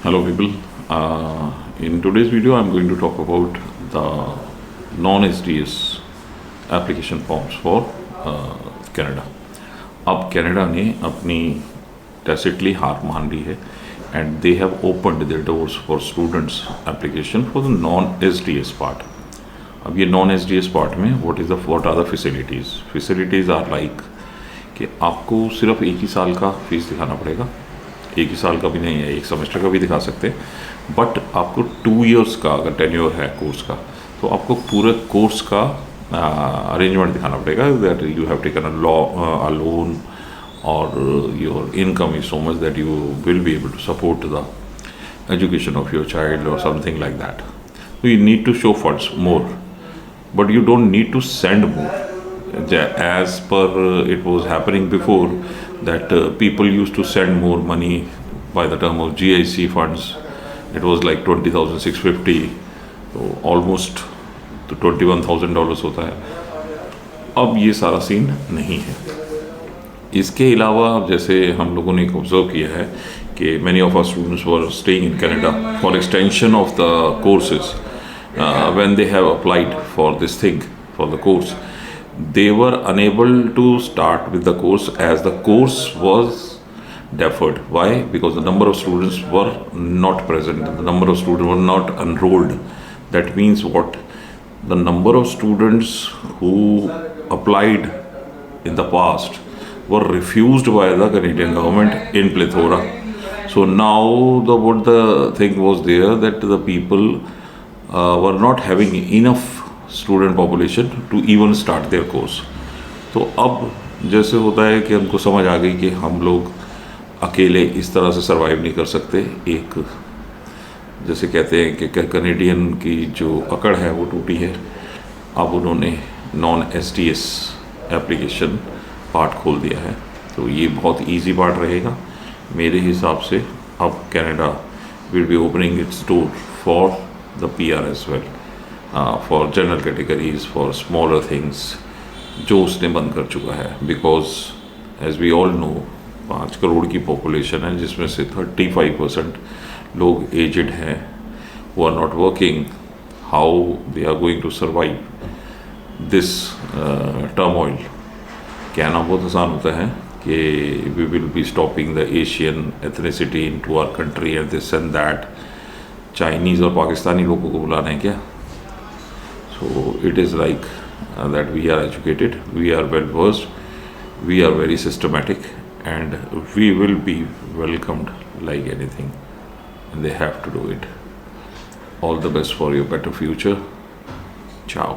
Hello people. In today's video I'm going to talk about the non-SDS application forms for Canada. अब Canada ने अपनी tacitly हार मान ली है and they have opened their doors for students application for the non-SDS part. अब ये non-SDS part में what are the facilities? Facilities are like कि आपको सिर्फ एक ही साल का फीस दिखाना पड़ेगा, एक ही साल का भी नहीं है, एक सेमेस्टर का भी दिखा सकते हैं, बट आपको 2 इयर्स का अगर टेन्योर है कोर्स का तो आपको पूरे कोर्स का अरेंजमेंट दिखाना पड़ेगा that you have taken a loan और your income is so much that you will be able to support the education of your child और something like that. So you need to show funds more, but you don't need to send more. As per it was happening before, that people used to send more money by the term of GIC funds. It was like 20,650, so almost तो $21,000 होता है. अब ये सारा scene नहीं है. इसके अलावा जैसे हम लोगों ने ऑब्जर्व किया है कि many of our students were staying in Canada for extension of the courses. When they have applied for this thing, for the course, they were unable to start with the course as the course was deferred. Why? Because the number of students were not present, the number of students were not enrolled. That means what? The number of students who applied in the past were refused by the Canadian government in plethora. So now what the thing was there that the people were not having enough student population to even start their course. तो अब जैसे होता है कि हमको समझ आ गई कि हम लोग अकेले इस तरह से सर्वाइव नहीं कर सकते. एक जैसे कहते हैं कि कनेडियन की जो अकड़ है वो टूटी है. अब उन्होंने नॉन एसडीएस एप्लीकेशन पार्ट खोल दिया है, तो ये बहुत इजी पार्ट रहेगा मेरे हिसाब से. अब Canada will be opening its door for the PR as well, for general categories, for smaller things जो उसने बंद कर चुका है. Because as we all know 5 crore की पॉपुलेशन है जिसमें से 35% लोग एजड हैं who are not working. How they are going to survive this turmoil. कहना बहुत आसान होता है कि we will be stopping the Asian ethnicity in to our country and this and that. Chinese और पाकिस्तानी लोगों को बुलाना है क्या? So it is like that we are educated, we are well versed, we are very systematic, and we will be welcomed like anything, and they have to do it. All the best for your better future. Ciao.